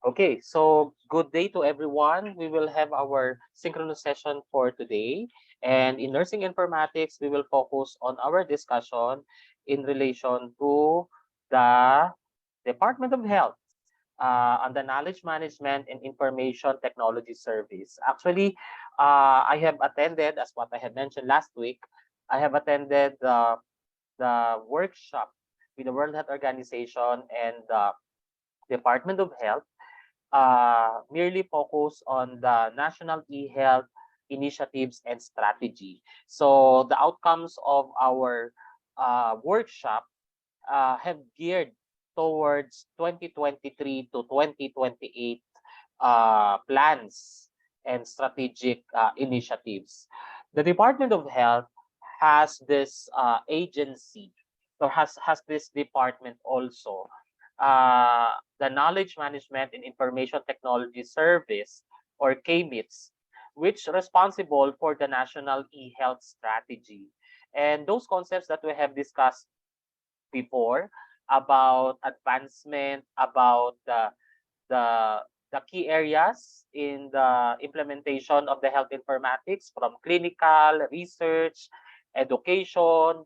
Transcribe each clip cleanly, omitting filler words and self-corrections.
Okay, so good day to everyone. We will have our synchronous session for today. And in nursing informatics, we will focus on our discussion in relation to the Department of Health on the Knowledge Management and Information Technology Service. Actually, I have attended, as what I had mentioned last week, I have attended the workshop with the World Health Organization and the Department of Health merely focus on the national e-health initiatives and strategy. So the outcomes of our workshop have geared towards 2023 to 2028 plans and strategic initiatives. The Department of Health has this agency or has this department also, the Knowledge Management and Information Technology Service, or Kmits, which responsible for the national e-health strategy. And those concepts that we have discussed before about advancement, about the the key areas in the implementation of the health informatics from clinical research, education.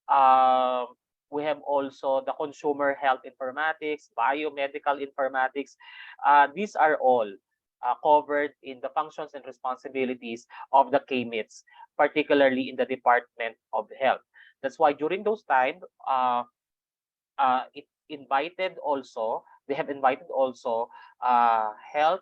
Um, we have also the consumer health informatics, biomedical informatics. These are all covered in the functions and responsibilities of the KMITs, particularly in the Department of Health. That's why during those times, it invited also, they have invited also health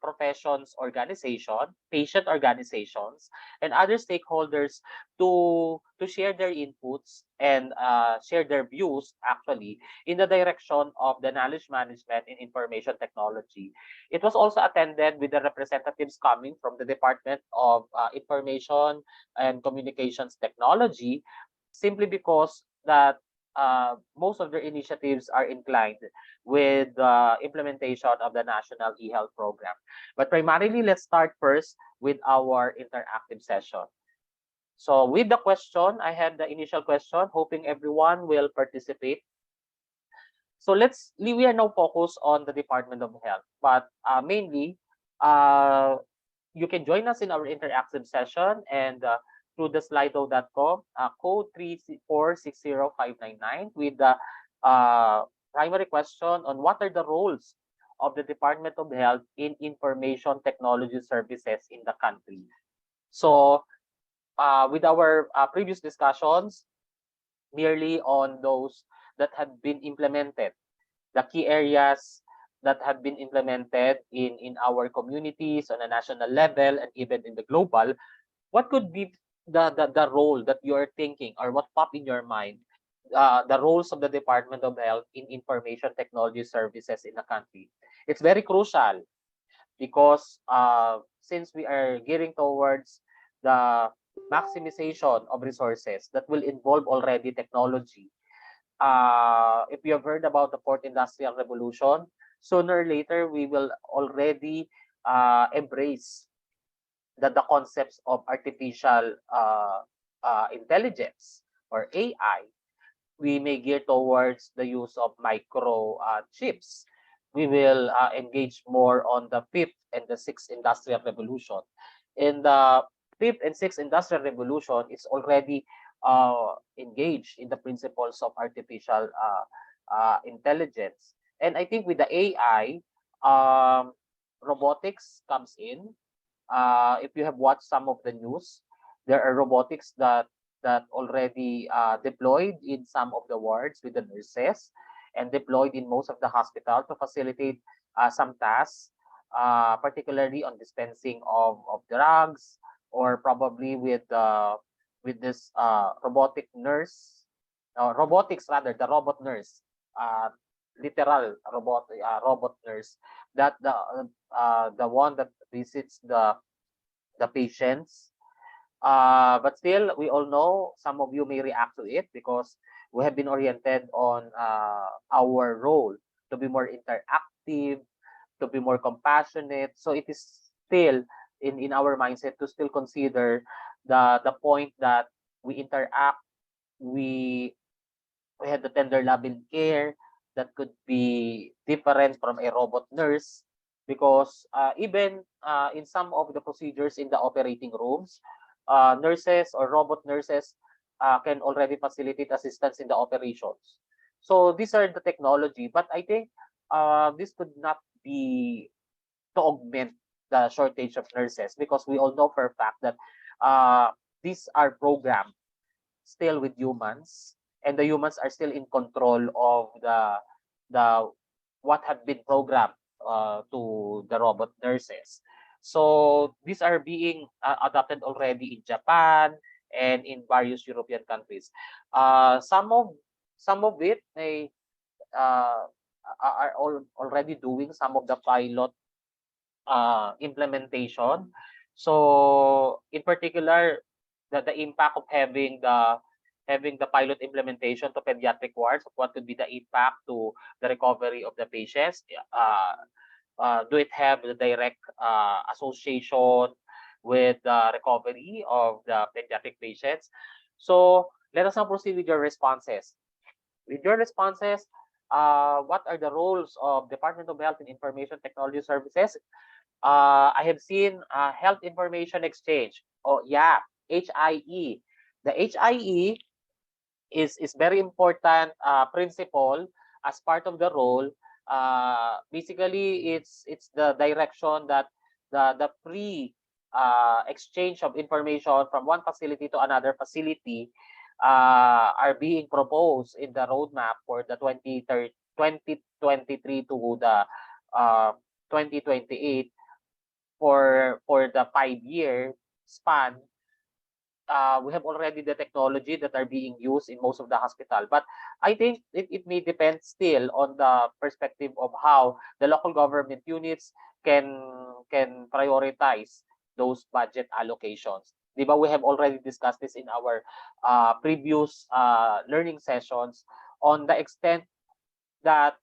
professions organization, patient organizations, and other stakeholders to share their inputs and share their views actually in the direction of the knowledge management and information technology. It was also attended with the representatives coming from the Department of Information and Communications Technology, simply because that most of their initiatives are inclined with the implementation of the National eHealth Program. But primarily, let's start first with our interactive session. So with the question, I had the initial question, hoping everyone will participate. So we are now focused on the Department of Health, but mainly, uh, you can join us in our interactive session and through the slido.com, code 3460599 with the primary question on what are the roles of the Department of Health in information technology services in the country. So with our previous discussions, merely on those that have been implemented, the key areas that have been implemented in our communities on a national level and even in the global, what could be the role that you're thinking or what pop in your mind, the roles of the Department of Health in information technology services in the country? It's very crucial because since we are gearing towards the maximization of resources that will involve already technology. If you have heard about the fourth industrial revolution, sooner or later we will already embrace the concepts of artificial intelligence or AI. We may gear towards the use of micro chips. We will engage more on the fifth and the sixth industrial revolution. In the fifth and sixth industrial revolution, it's already engaged in the principles of artificial intelligence. And I think with the AI, robotics comes in. If you have watched some of the news, there are robotics that already deployed in some of the wards with the nurses and deployed in most of the hospital to facilitate some tasks, particularly on dispensing of drugs or probably with this robotic nurse, robotics rather, the robot nurse, uh, literal robot nurse, that the one that visits the patients. But still, we all know some of you may react to it because we have been oriented on our role to be more interactive, to be more compassionate. So it is still in our mindset to still consider the point that we interact, we we had the tender love and care, that could be different from a robot nurse, because even in some of the procedures in the operating rooms, nurses or robot nurses can already facilitate assistance in the operations. So these are the technology, but I think this could not be to augment the shortage of nurses, because we all know for a fact that uh, these are programmed still with humans, and the humans are still in control of the what had been programmed to the robot nurses. So these are being adopted already in Japan and in various European countries. Some of it may uh, are already doing some of the pilot implementation. So in particular, the impact of having the pilot implementation to pediatric wards, what could be the impact to the recovery of the patients? Do it have the direct association with the recovery of the pediatric patients? So let us now proceed with your responses. With your responses, what are the roles of Department of Health and Information Technology Services? I have seen health information exchange. Oh yeah, HIE. The HIE is very important principle as part of the role. Basically, it's the direction that the free exchange of information from one facility to another facility are being proposed in the roadmap for the 2023 to the 2028 for the 5-year span. We have already the technology that are being used in most of the hospital. But I think it may depend still on the perspective of how the local government units can prioritize those budget allocations. Diba, we have already discussed this in our previous learning sessions on the extent that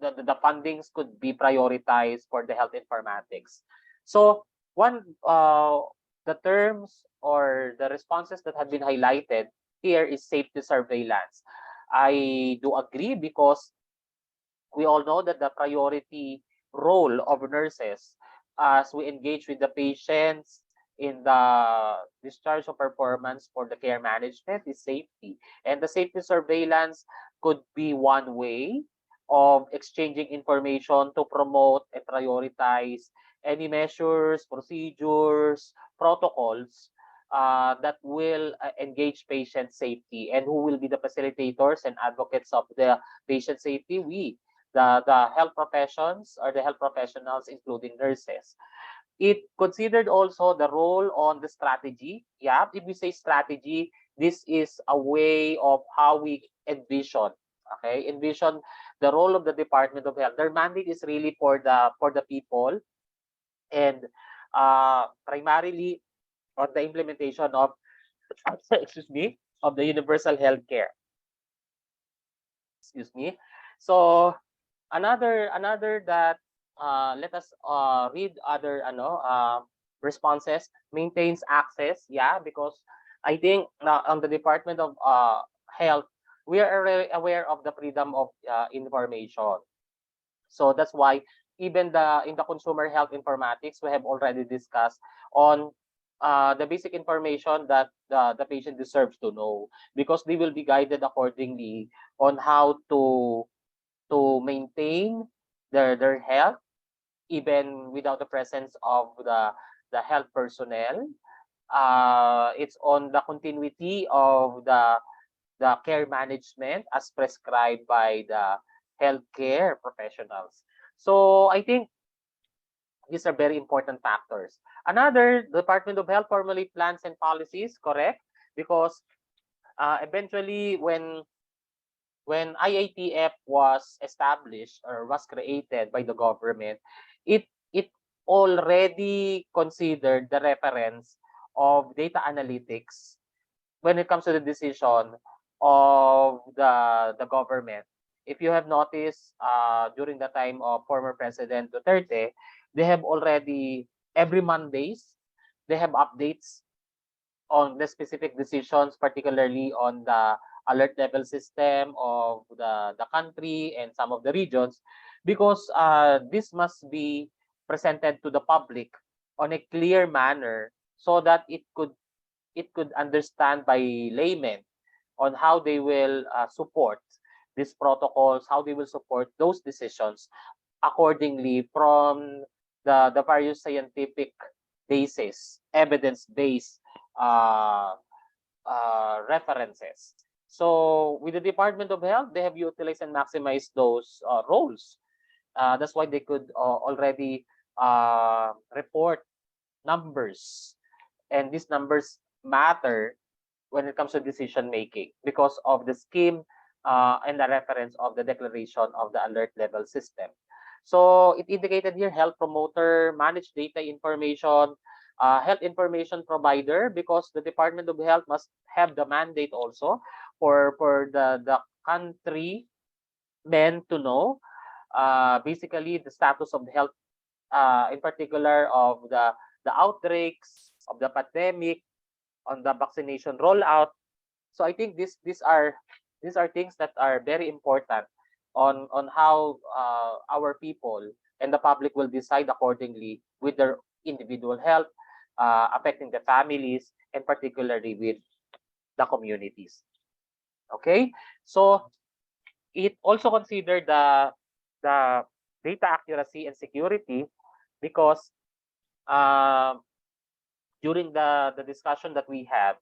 the fundings could be prioritized for the health informatics. So one the terms or the responses that have been highlighted here is safety surveillance. I do agree, because we all know that the priority role of nurses as we engage with the patients in the discharge of performance for the care management is safety. And the safety surveillance could be one way of exchanging information to promote and prioritize any measures, procedures, protocols that will engage patient safety. And who will be the facilitators and advocates of the patient safety? We, the health professions or the health professionals, including nurses. It considered also the role on the strategy. Yeah, if we say strategy, this is a way of how we envision. Okay, envision the role of the Department of Health. Their mandate is really for the people, and primarily on the implementation of excuse me, of the universal health care. Excuse me. So another that let us read other responses. Maintains access. Yeah, because I think on the Department of Health, we are aware of the freedom of information. So that's why even in the consumer health informatics, we have already discussed on the basic information that the patient deserves to know, because they will be guided accordingly on how to maintain their health even without the presence of the health personnel. It's on the continuity of the care management as prescribed by the healthcare professionals. So I think these are very important factors. Another, Department of Health formally plans and policies, correct? Because eventually when IATF was established or was created by the government, it already considered the reference of data analytics when it comes to the decision of the government. If you have noticed, during the time of former President Duterte, they have already every Mondays they have updates on the specific decisions, particularly on the alert level system of the country and some of the regions, because this must be presented to the public on a clear manner so that it could understand by laymen on how they will support these protocols, how they will support those decisions accordingly from the various scientific basis, evidence-based uh, references. So with the Department of Health, they have utilized and maximized those roles. That's why they could already report numbers, and these numbers matter when it comes to decision making because of the scheme and the reference of the declaration of the alert level system. So it indicated here health promoter, manage data information, health information provider, because the Department of Health must have the mandate also for the country men to know basically the status of the health, in particular of the outbreaks of the pandemic, on the vaccination rollout. So I think these are things that are very important on how our people and the public will decide accordingly with their individual health, affecting the families and particularly with the communities. Okay, so it also considered the data accuracy and security because um, during the discussion that we have,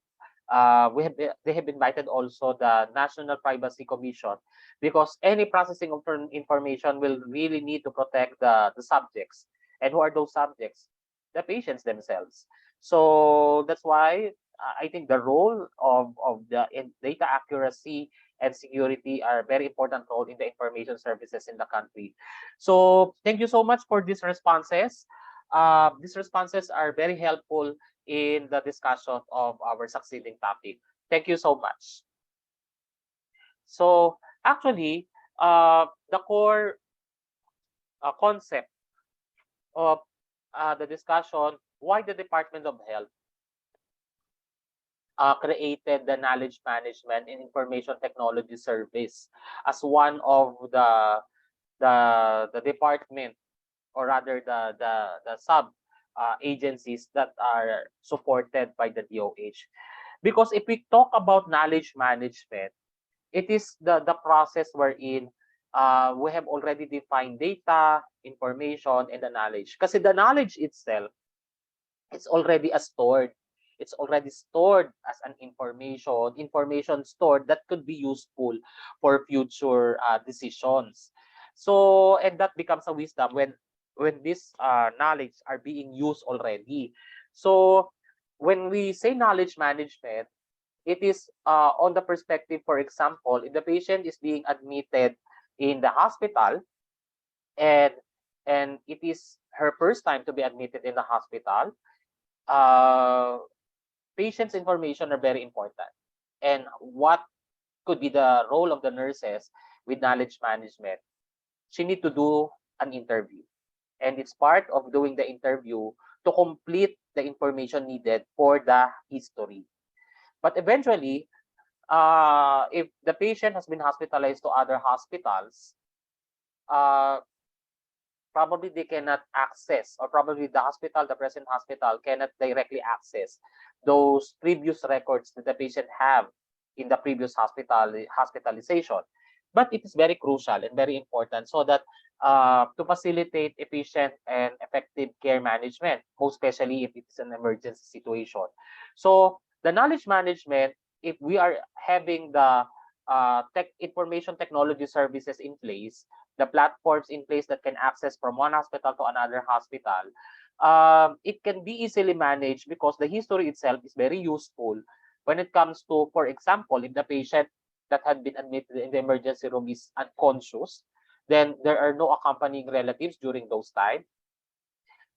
they have invited also the National Privacy Commission, because any processing of information will really need to protect the subjects. And who are those subjects? The patients themselves. So that's why I think the role of the data accuracy and security are very important role in the information services in the country. So thank you so much for these responses. These responses are very helpful in the discussion of our succeeding topic. Thank you so much. So actually, the core concept of the discussion, why the Department of Health created the Knowledge Management and Information Technology Service as one of the department, or rather the sub agencies that are supported by the DOH. Because if we talk about knowledge management, it is the process wherein we have already defined data, information, and the knowledge. Kasi the knowledge itself, it's already stored. It's already stored as an information stored that could be useful for future decisions. So, and that becomes a wisdom when this knowledge are being used already. So, when we say knowledge management, it is on the perspective, for example, if the patient is being admitted in the hospital, and it is her first time to be admitted in the hospital, uh, patient's information are very important. And what could be the role of the nurses with knowledge management? She need to do an interview. And it's part of doing the interview to complete the information needed for the history. But eventually, if the patient has been hospitalized to other hospitals, uh, probably they cannot access, or probably the present hospital cannot directly access those previous records that the patient have in the previous hospitalization. But it is very crucial and very important so that to facilitate efficient and effective care management, most especially if it is an emergency situation. So the knowledge management, if we are having the information technology services in place, the platforms in place that can access from one hospital to another hospital, it can be easily managed because the history itself is very useful when it comes to, for example, if the patient that had been admitted in the emergency room is unconscious, then there are no accompanying relatives during those time.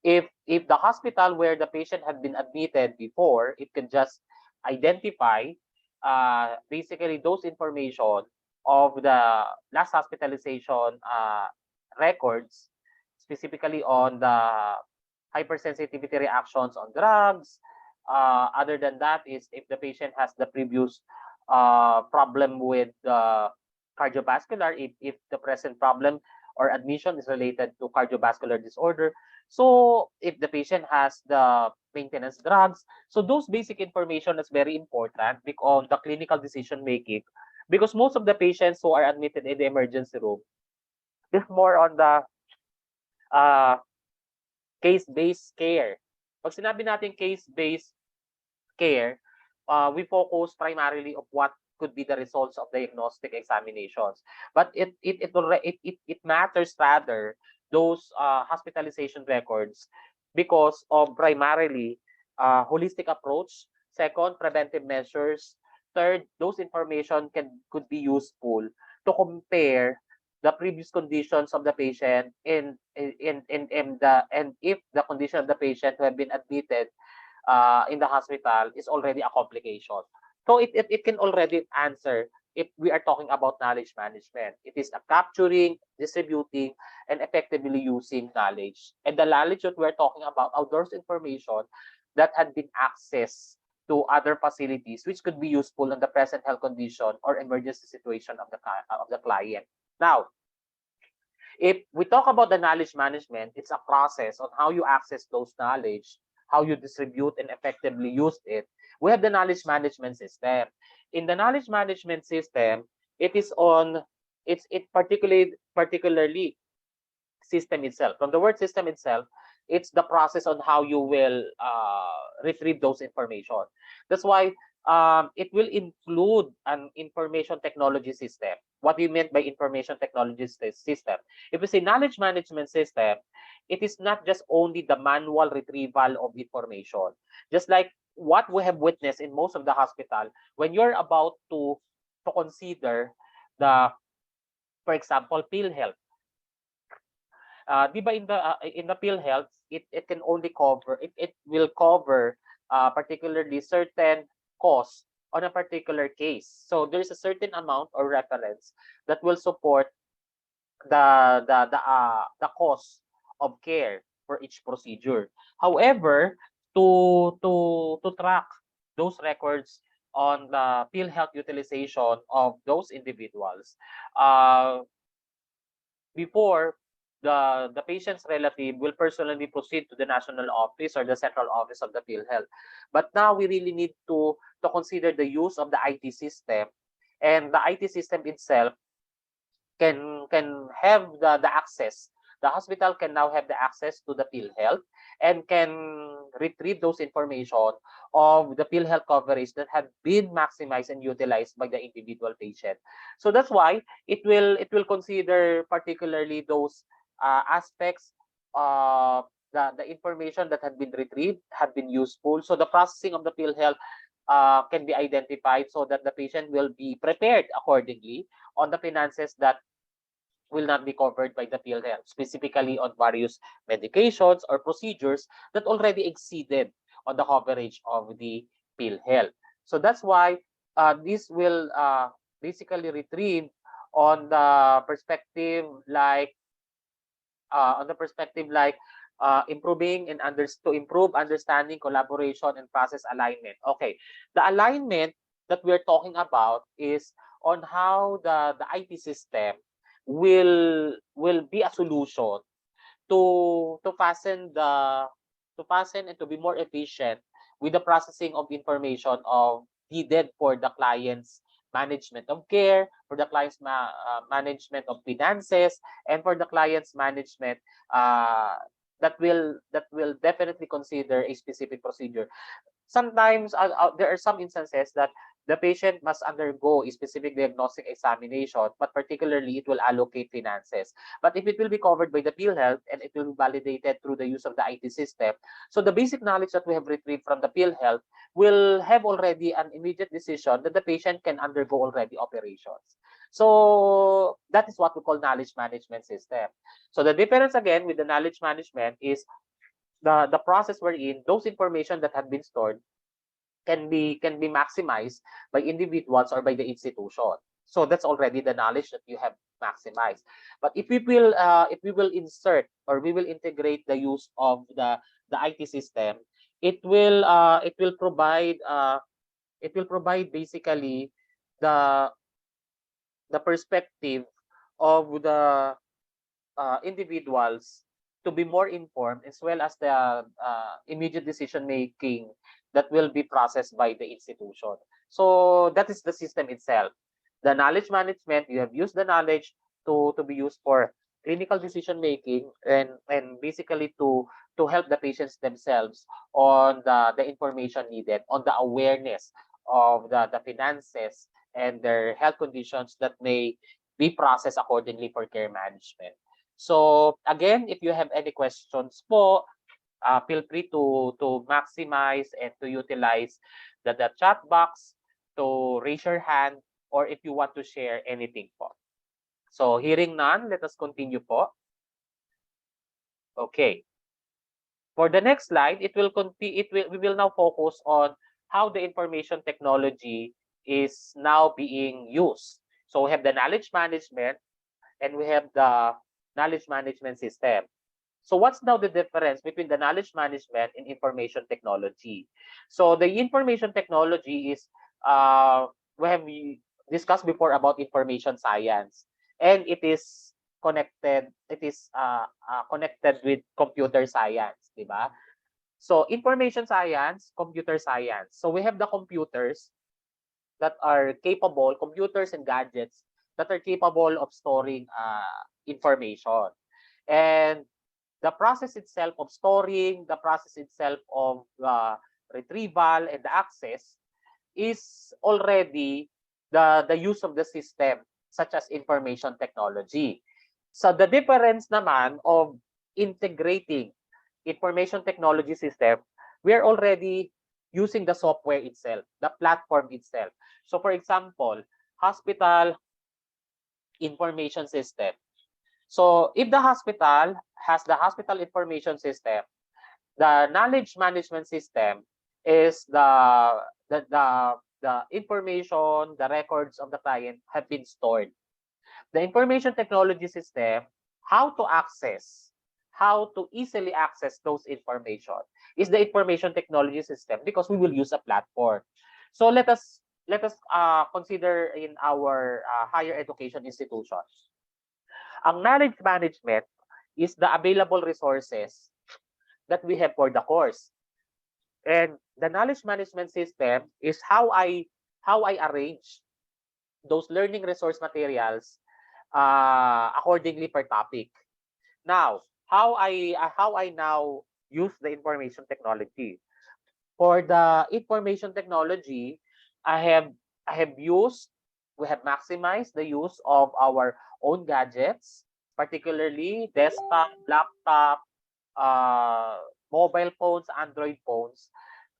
If the hospital where the patient had been admitted before, it can just identify basically those information of the last hospitalization records, specifically on the hypersensitivity reactions on drugs. Other than that is if the patient has the previous problem with cardiovascular, if the present problem or admission is related to cardiovascular disorder. So if the patient has the maintenance drugs, so those basic information is very important because the clinical decision making, because most of the patients who are admitted in the emergency room is more on the uh, case-based care. Pag sinabi natin case-based care, we focus primarily of what could be the results of diagnostic examinations. But it matters rather those hospitalization records because of primarily holistic approach. Second, preventive measures. Third, those information could be useful to compare the previous conditions of the patient and if the condition of the patient who have been admitted in the hospital is already a complication. So it can already answer if we are talking about knowledge management. It is a capturing, distributing, and effectively using knowledge. And the knowledge that we're talking about are those information that had been accessed to other facilities which could be useful in the present health condition or emergency situation of the client. Now, if we talk about the knowledge management, it's a process on how you access those knowledge, how you distribute and effectively use it. We have the knowledge management system. In the knowledge management system, it is on it particularly system itself. From the word system itself, it's the process on how you will retrieve those information. That's why it will include an information technology system. What we meant by information technology system? If we say knowledge management system, it is not just only the manual retrieval of information. Just like what we have witnessed in most of the hospital, when you're about to consider the, for example, PhilHealth. Di ba in the PhilHealth, it can only cover it will cover particularly certain costs on a particular case. So there's a certain amount or reference that will support the cost of care for each procedure. However, to track those records on the PhilHealth utilization of those individuals, uh, before the patient's relative will personally proceed to the national office or the central office of the PhilHealth. But now we really need to consider the use of the IT system, and the IT system itself can have the access. The hospital can now have the access to the PhilHealth and can retrieve those information of the PhilHealth coverage that have been maximized and utilized by the individual patient. So that's why it will consider particularly those aspects of the information that had been retrieved had been useful. So the processing of the PhilHealth can be identified so that the patient will be prepared accordingly on the finances that will not be covered by the PhilHealth, specifically on various medications or procedures that already exceeded on the coverage of the PhilHealth. So that's why this will basically retrieve on the perspective like improving and to improve understanding, collaboration, and process alignment. Okay, the alignment that we're talking about is on how the IT system will be a solution to fasten and to be more efficient with the processing of information of needed for the client's management of care, for the client's management of finances, and for the client's management uh, that will definitely consider a specific procedure. Sometimes there are some instances that the patient must undergo a specific diagnostic examination, but particularly it will allocate finances. But if it will be covered by the PhilHealth and it will be validated through the use of the IT system, so the basic knowledge that we have retrieved from the PhilHealth will have already an immediate decision that the patient can undergo already operations. So that is what we call knowledge management system. So the difference again with the knowledge management is the process wherein those information that have been stored can be maximized by individuals or by the institution. So that's already the knowledge that you have maximized. But if we will insert or we will integrate the use of the IT system, it will provide basically the the perspective of the individuals to be more informed, as well as the immediate decision making that will be processed by the institution. So that is the system itself. The knowledge management, you have used the knowledge to be used for clinical decision making, and basically to help the patients themselves on the information needed, on the awareness of the finances and their health conditions that may be processed accordingly for care management. So again, if you have any questions po, feel free to maximize and to utilize the chat box to raise your hand, or if you want to share anything po. So hearing none, let us continue po. Okay. For the next slide, we will now focus on how the information technology is now being used. So we have the knowledge management and we have the knowledge management system. So what's now the difference between the knowledge management and information technology? So the information technology is, we have discussed before about information science, and it is connected with computer science, di ba? So information science, computer science. So we have the computers that are capable, computers and gadgets that are capable of storing information. And the process itself of storing, the process itself of retrieval and the access is already the use of the system, such as information technology. So the difference naman of integrating information technology system, we are already using the software itself, the platform itself. So for example, hospital information system. So if the hospital has the hospital information system, the knowledge management system is the information, the records of the client have been stored. The information technology system, how to access, how to easily access those information is the information technology system, because we will use a platform. So let us consider in our higher education institutions. Ang knowledge management is the available resources that we have for the course. And the knowledge management system is how I arrange those learning resource materials accordingly per topic. Now, how I now use the information technology. For the information technology, I have I have used we have maximized the use of our own gadgets, particularly desktop, laptop, uh, mobile phones, Android phones,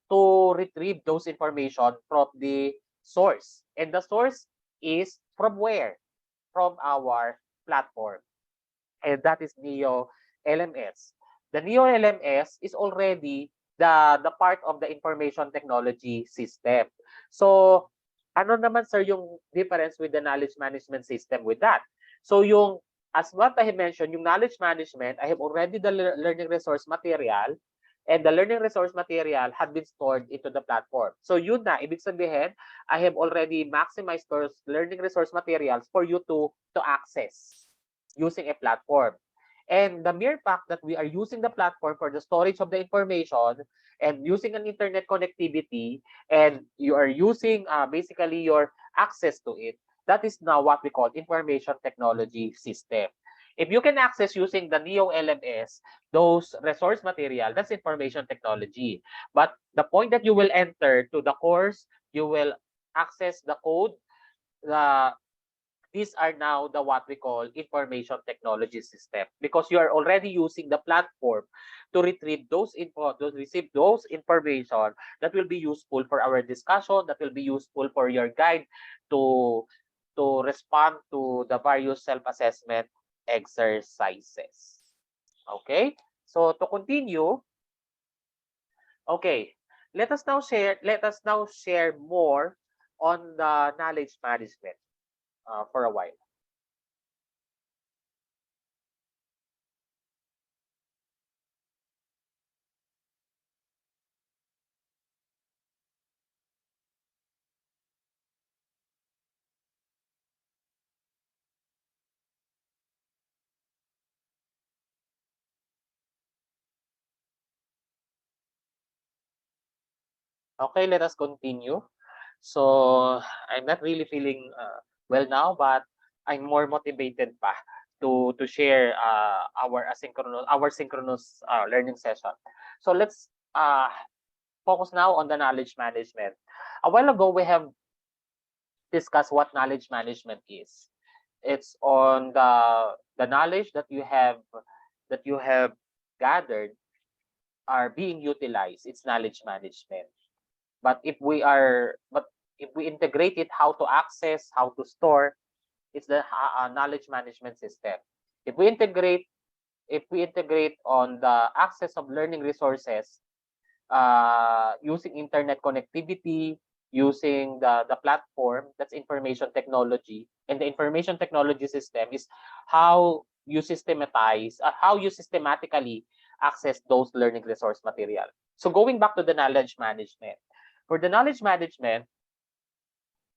to retrieve those information from the source. And the source is from where? From our platform. And that is Neo LMS. The Neo LMS is already the part of the information technology system. So, ano naman sir yung difference with the knowledge management system with that? So yung, as what I have mentioned, yung knowledge management, I have already the learning resource material, and the learning resource material had been stored into the platform. So yun na, ibig sabihin, I have already maximized those learning resource materials for you to access using a platform. And the mere fact that we are using the platform for the storage of the information and using an internet connectivity, and you are using basically your access to it, that is now what we call information technology system. If you can access using the Neo LMS, those resource material, that's information technology. But the point that you will enter to the course, you will access the code, the these are now the what we call information technology system, because you are already using the platform to retrieve those to receive those information that will be useful for our discussion, that will be useful for your guide to respond to the various self-assessment exercises. Okay, so to continue, okay, let us now share more on the knowledge management for a while. Okay, let us continue. So I'm not really feeling well now, but I'm more motivated pa to share our synchronous learning session. So let's focus now on the knowledge management. A while ago, we have discussed what knowledge management is. It's on the knowledge that you have gathered are being utilized. It's knowledge management. But if we integrate it, how to access, how to store, it's the knowledge management system. If we integrate if we integrate on the access of learning resources, using internet connectivity, using the platform, that's information technology. And the information technology system is how you systematically access those learning resource material. So going back to the knowledge management. For the knowledge management,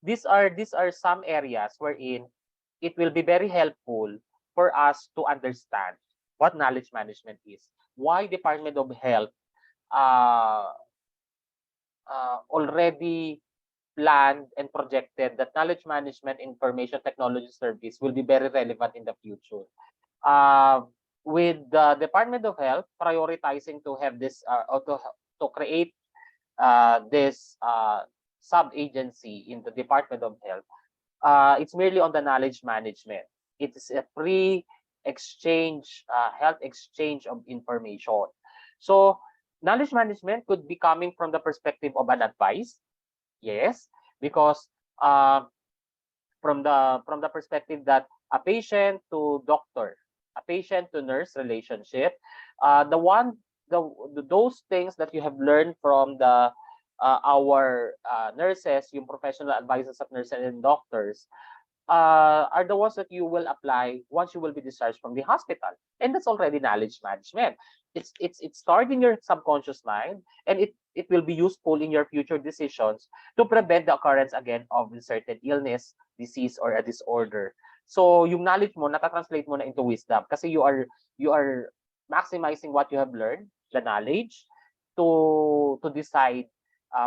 these are some areas wherein it will be very helpful for us to understand what knowledge management is. Why Department of Health uh, already planned and projected that knowledge management information technology service will be very relevant in the future. Uh, with the Department of Health prioritizing to have this or to create this sub-agency in the Department of Health, it's merely on the knowledge management. It is a free exchange, health exchange of information. So knowledge management could be coming from the perspective of an advice, yes, because uh, from the perspective that a patient to doctor, a patient to nurse relationship, the one the those things that you have learned from the our nurses, yung professional advisors of nurses and doctors, are the ones that you will apply once you will be discharged from the hospital, and that's already knowledge management. It's stored in your subconscious mind, and it will be useful in your future decisions to prevent the occurrence again of a certain illness, disease, or a disorder. So yung knowledge mo natatranslate mo na into wisdom kasi you are maximizing what you have learned, the knowledge, to decide,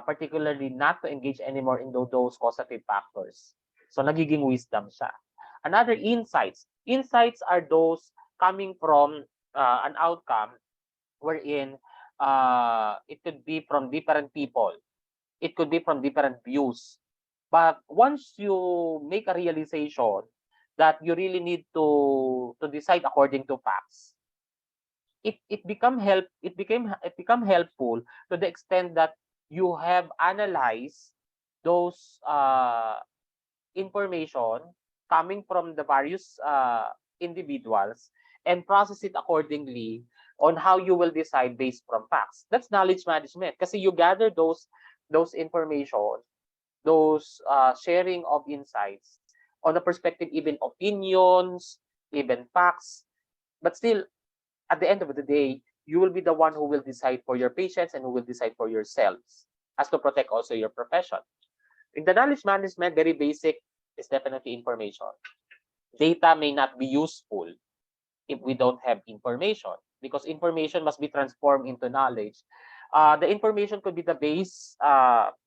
particularly not to engage anymore in those causative factors. So nagiging wisdom siya. Another insights. Insights are those coming from an outcome wherein it could be from different people. It could be from different views. But once you make a realization that you really need to decide according to facts, it become helpful to the extent that you have analyzed those information coming from the various individuals and process it accordingly on how you will decide based from facts. That's knowledge management kasi you gather those information, those sharing of insights on the perspective, even opinions, even facts, but still at the end of the day, you will be the one who will decide for your patients and who will decide for yourselves as to protect also your profession. In the knowledge management, very basic is definitely information. Data may not be useful if we don't have information because information must be transformed into knowledge. The information could be the base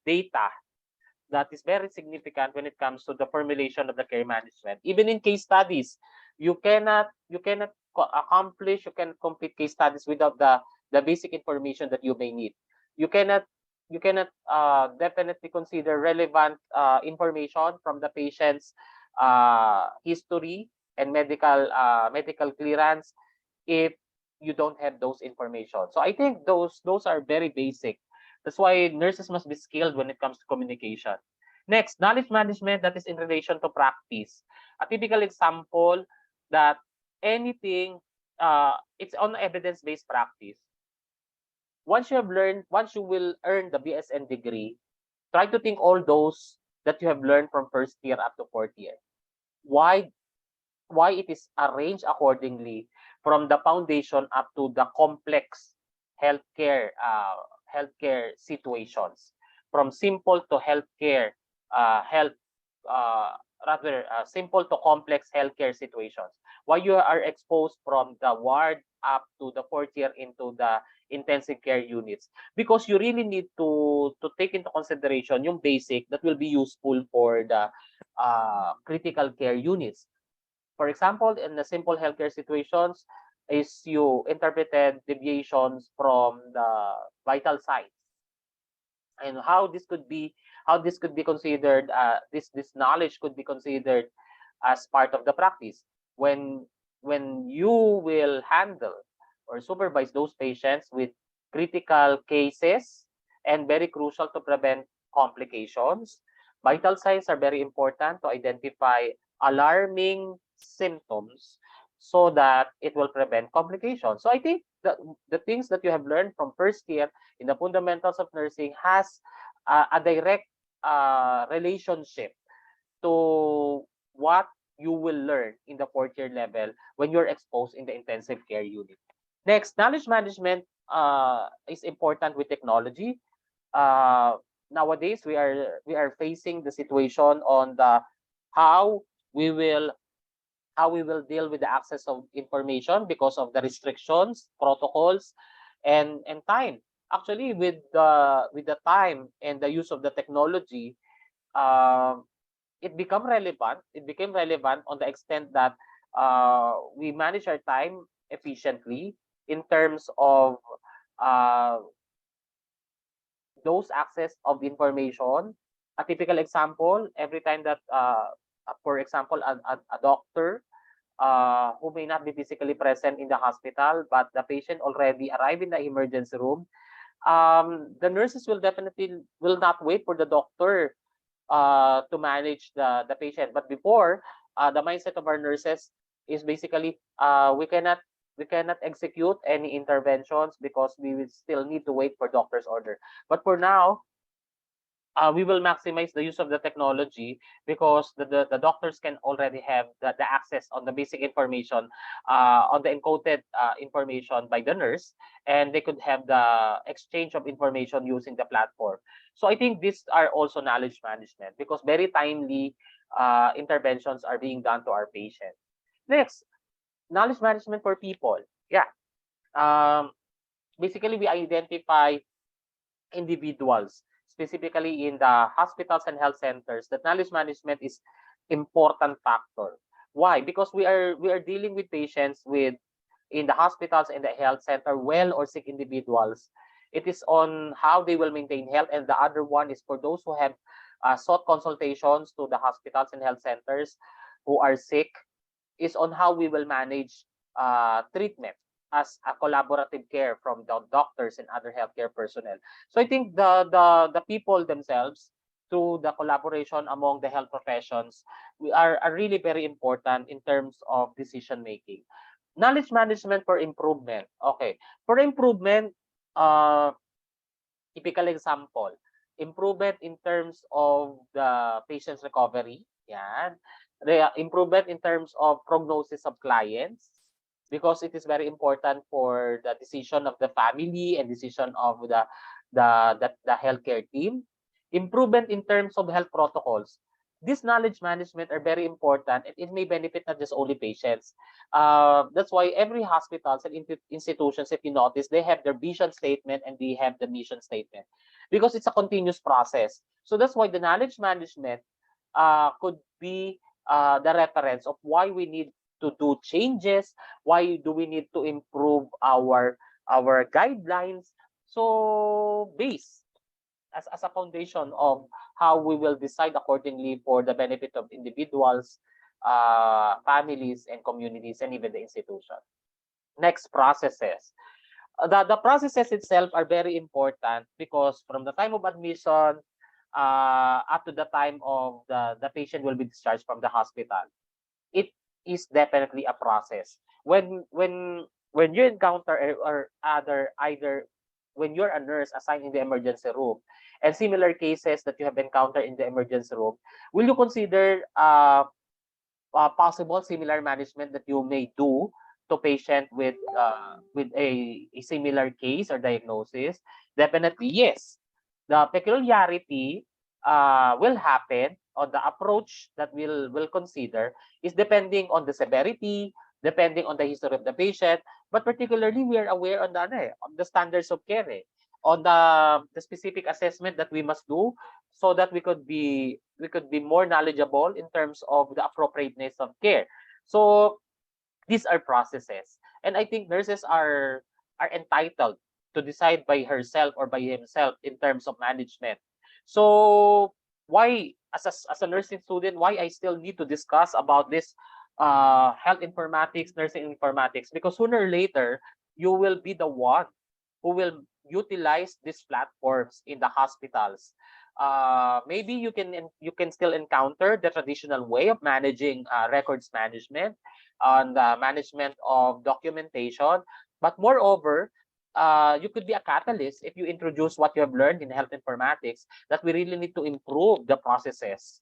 data that is very significant when it comes to the formulation of the care management. Even in case studies, you cannot accomplish, you can complete case studies without the basic information that you may need. You cannot definitely consider relevant information from the patient's history and medical clearance if you don't have those information. So I think those are very basic. That's why nurses must be skilled when it comes to communication. Next, knowledge management that is in relation to practice. A typical example that anything, it's on evidence-based practice. Once you will earn the BSN degree, try to think all those that you have learned from first year up to fourth year. Why it is arranged accordingly from the foundation up to the complex healthcare healthcare situations, from simple to healthcare health rather simple to complex healthcare situations. Why you are exposed from the ward up to the fourth year into the intensive care units, because you really need to take into consideration yung basic that will be useful for the critical care units. For example, in the simple healthcare situations, is you interpreted deviations from the vital signs, and how this could be considered, this knowledge could be considered as part of the practice when you will handle or supervise those patients with critical cases, and very crucial to prevent complications. Vital signs are very important to identify alarming symptoms so that it will prevent complications. So I think the things that you have learned from first year in the fundamentals of nursing has a direct relationship to what you will learn in the fourth year level when you're exposed in the intensive care unit. Next, knowledge management is important with technology. Uh, Nowadays, we are facing the situation on the how we will how we will deal with the access of information because of the restrictions, protocols, and time. Actually, with the time and the use of the technology, um, it became relevant on the extent that we manage our time efficiently in terms of uh, those access of information. A typical example, every time that, for example, a doctor who may not be physically present in the hospital, but the patient already arrived in the emergency room, the nurses will not wait for the doctor to manage the patient. But before, the mindset of our nurses is basically we cannot execute any interventions because we will still need to wait for doctor's order. But for now, we will maximize the use of the technology because the doctors can already have the access on the basic information, on the encoded information by the nurse, and they could have the exchange of information using the platform. So I think these are also knowledge management because very timely interventions are being done to our patients. Next, knowledge management for people. Yeah. Um, Basically, we identify individuals, specifically in the hospitals and health centers, that knowledge management is important factor. Why? Because we are dealing with patients with in the hospitals and the health center, well or sick individuals. It is on how they will maintain health, and the other one is for those who have sought consultations to the hospitals and health centers who are sick, is on how we will manage treatment as a collaborative care from the doctors and other healthcare personnel. So I think the people themselves, through the collaboration among the health professions, we are really very important in terms of decision making. Knowledge management for improvement. Okay, for improvement, uh, typical example, improvement in terms of the patient's recovery. Yan. Improvement in terms of prognosis of clients, because it is very important for the decision of the family and decision of the healthcare team. Improvement in terms of health protocols. This knowledge management are very important, and it may benefit not just only patients. That's why every hospitals and institutions, if you notice, they have their vision statement and they have the mission statement because it's a continuous process. So that's why the knowledge management could be the reference of why we need to do changes, why do we need to improve our guidelines. So base as a foundation of how we will decide accordingly for the benefit of individuals, families, and communities, and even the institution. Next, processes. The processes itself are very important because from the time of admission up to the time of the patient will be discharged from the hospital, it is definitely a process. When you encounter or other either when you're a nurse assigned in the emergency room and similar cases that you have encountered in the emergency room, will you consider possible similar management that you may do to patient with a similar case or diagnosis? Definitely yes. The peculiarity will happen, or the approach that we'll consider is depending on the severity, depending on the history of the patient. But particularly, we are aware on the, on the standards of care, on the specific assessment that we must do, so that we could be more knowledgeable in terms of the appropriateness of care. So these are processes, and I think nurses are entitled to decide by herself or by himself in terms of management. So why, as a nursing student, why I still need to discuss about this health informatics, nursing informatics? Because sooner or later you will be the one who will utilize these platforms in the hospitals. Maybe you can still encounter the traditional way of managing records management, on the management of documentation, but moreover, you could be a catalyst if you introduce what you have learned in health informatics, that we really need to improve the processes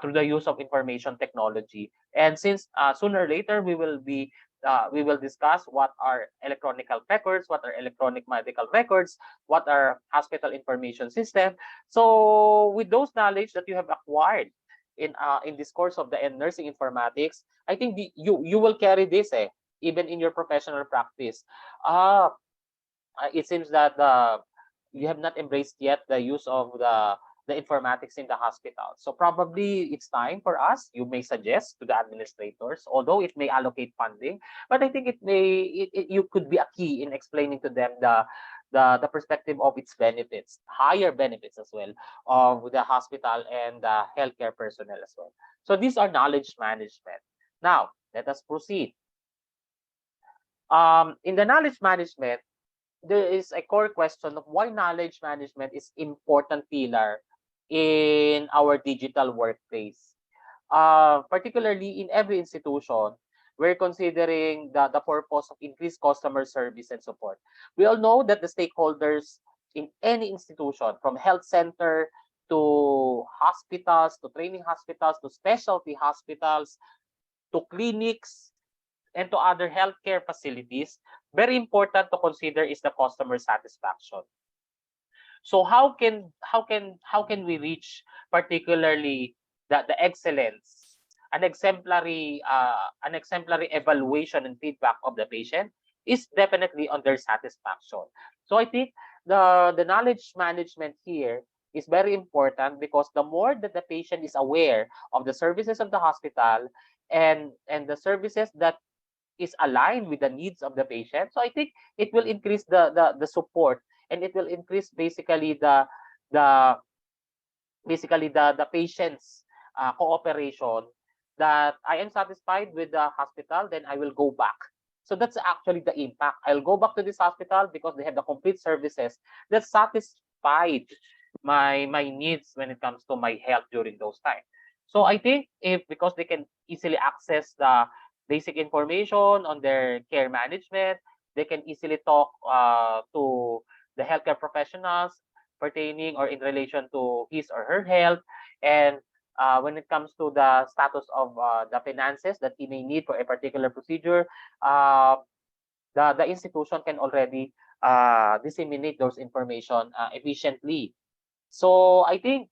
through the use of information technology. And since sooner or later we will discuss what are electronic health records, what are electronic medical records, what are hospital information system. So with those knowledge that you have acquired in this course of the nursing informatics, I think you will carry this, even in your professional practice. Uh, it seems that you have not embraced yet the use of the informatics in the hospital. So probably it's time for us. You may suggest to the administrators, although it may allocate funding, but I think you could be a key in explaining to them the perspective of its benefits, higher benefits as well, of the hospital and the healthcare personnel as well. So these are knowledge management. Now let us proceed. In the knowledge management, there is a core question of why knowledge management is important pillar in our digital workplace. Particularly in every institution, we're considering the purpose of increased customer service and support. We all know that the stakeholders in any institution, from health center to hospitals, to training hospitals, to specialty hospitals, to clinics, and to other healthcare facilities, very important to consider is the customer satisfaction. So how can we reach particularly the excellence, an exemplary evaluation and feedback of the patient is definitely on their satisfaction. So I think the knowledge management here is very important, because the more that the patient is aware of the services of the hospital, and the services that is aligned with the needs of the patient. So I think it will increase the support, and it will increase the the patient's cooperation, that I am satisfied with the hospital, then I will go back. So that's actually the impact. I'll go back to this hospital because they have the complete services that satisfied my needs when it comes to my health during those times. So I think, if because they can easily access the basic information on their care management, they can easily talk to the healthcare professionals pertaining or in relation to his or her health. And when it comes to the status of the finances that he may need for a particular procedure, uh, the institution can already disseminate those information efficiently. So I think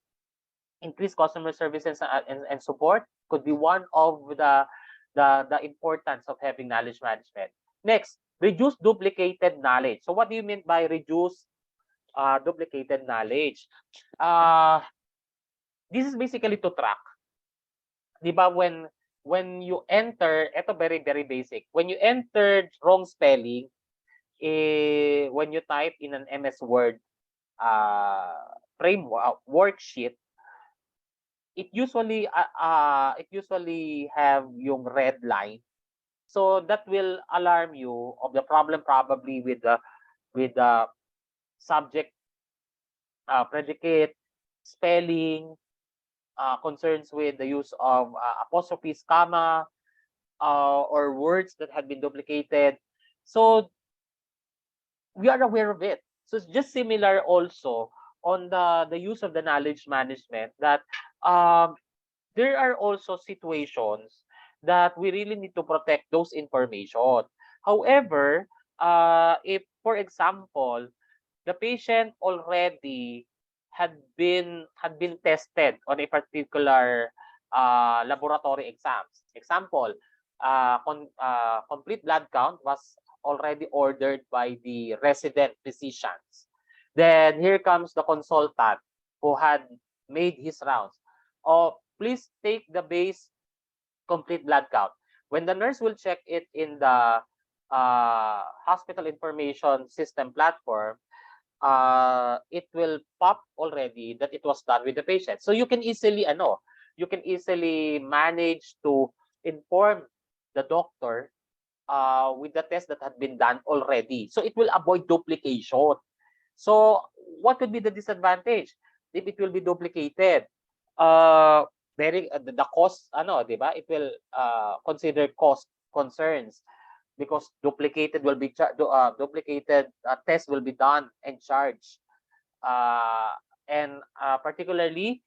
increased customer services and support could be one of the importance of having knowledge management. Next, reduce duplicated knowledge. So what do you mean by reduce duplicated knowledge? Uh, this is basically to track. Di ba, when you enter, eto very, very basic. When you entered wrong spelling, when you type in an MS Word framework worksheet, it usually have yung red line. So that will alarm you of the problem, probably with the subject, predicate, spelling, concerns with the use of apostrophes, comma, or words that had been duplicated. So we are aware of it. So it's just similar also on the use of the knowledge management, that um, there are also situations that we really need to protect those information. However, if, for example, the patient already had been tested on a particular laboratory exams. Example, complete blood count was already ordered by the resident physicians. Then here comes the consultant who had made his rounds. Oh, please take the base complete blood count. When the nurse will check it in the hospital information system platform, it will pop already that it was done with the patient. So you can easily manage to inform the doctor with the test that had been done already. So it will avoid duplication. So what could be the disadvantage if it will be duplicated? Uh, the cost, 'di ba? It will consider cost concerns because duplicated tests will be done and charged. And particularly,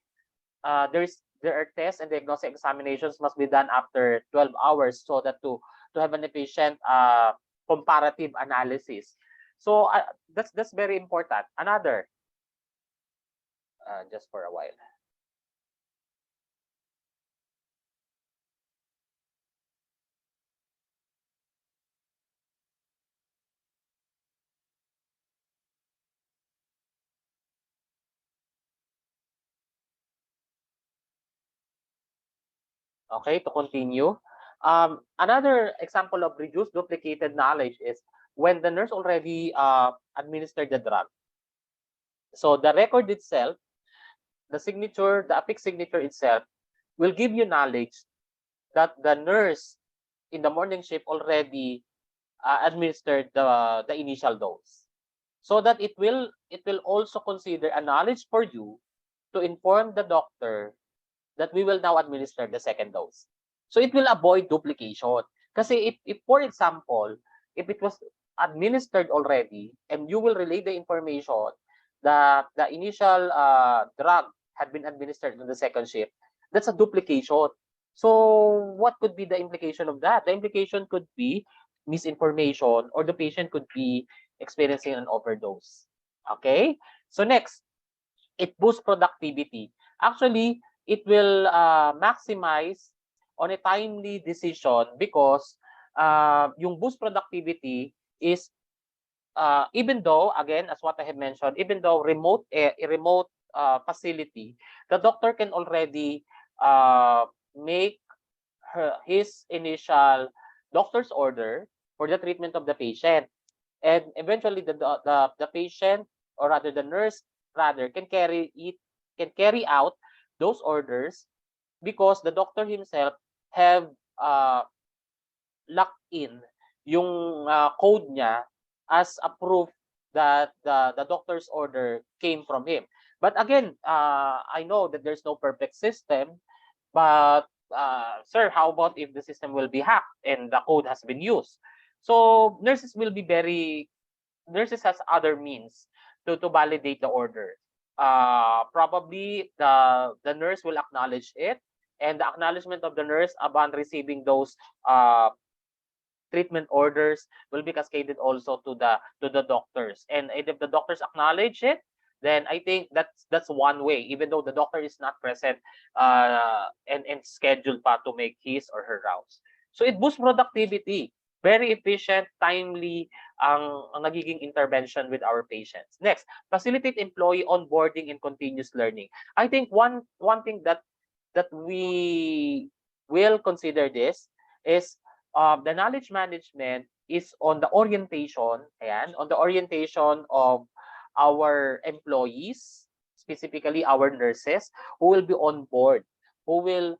there are tests and diagnostic examinations must be done after 12 hours so that to have an efficient comparative analysis. So that's very important. Another, just for a while. Okay, to continue. Another example of reduced duplicated knowledge is when the nurse already administered the drug. So the record itself, the signature, the APIC signature itself will give you knowledge that the nurse in the morning shift already administered the initial dose. So that it will also consider a knowledge for you to inform the doctor that we will now administer the second dose. So it will avoid duplication. Kasi if for example, if it was administered already and you will relay the information that the initial drug had been administered in the second shift, that's a duplication. So what could be the implication of that? The implication could be misinformation or the patient could be experiencing an overdose. Okay? So next, it boosts productivity. Actually, it will maximize on a timely decision because yung boost productivity is even though, again, as what I have mentioned, even though a remote facility, the doctor can already make his initial doctor's order for the treatment of the patient. And eventually the patient, or rather the nurse rather, can carry out those orders because the doctor himself have uh, locked in yung code niya as a proof that the doctor's order came from him. But again, I know that there's no perfect system, but sir, how about if the system will be hacked and the code has been used? So nurses has other means to validate the order. Probably the nurse will acknowledge it, and the acknowledgement of the nurse upon receiving those treatment orders will be cascaded also to the doctors. And if the doctors acknowledge it, then I think that's one way, even though the doctor is not present and scheduled pa to make his or her rounds. So it boosts productivity. Very efficient, timely ang nagiging intervention with our patients. Next, facilitate employee onboarding and continuous learning. I think one thing that we will consider this is the knowledge management is on the orientation, ayan, on the orientation of our employees, specifically our nurses, who will be on board, who will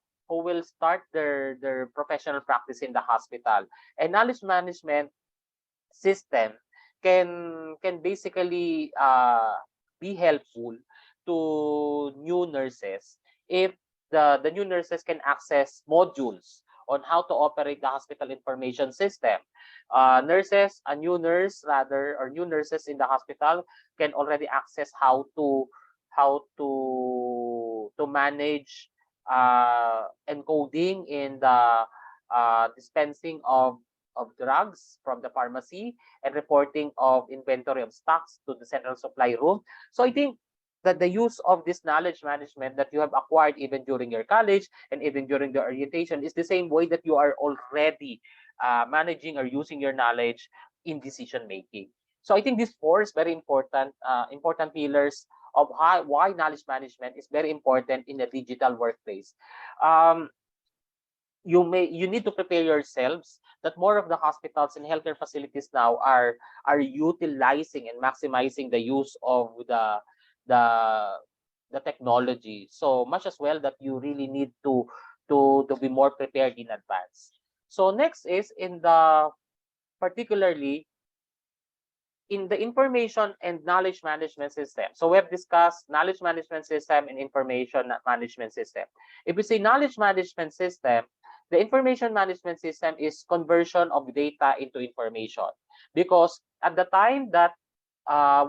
start their professional practice in the hospital. And knowledge management system can basically be helpful to new nurses if the new nurses can access modules on how to operate the hospital information system. A new nurse rather, or new nurses in the hospital can already access how to manage encoding in the dispensing of drugs from the pharmacy and reporting of inventory of stocks to the central supply room. So I think that the use of this knowledge management that you have acquired even during your college and even during the orientation is the same way that you are already managing or using your knowledge in decision making. So I think these four is very important pillars of why knowledge management is very important in a digital workplace. Um, you need to prepare yourselves that more of the hospitals and healthcare facilities now are utilizing and maximizing the use of the the technology, so much as well that you really need to be more prepared in advance. So next is in the particularly in the information and knowledge management system. So we have discussed knowledge management system and information management system. If we say knowledge management system, the information management system is conversion of data into information. Because at the time that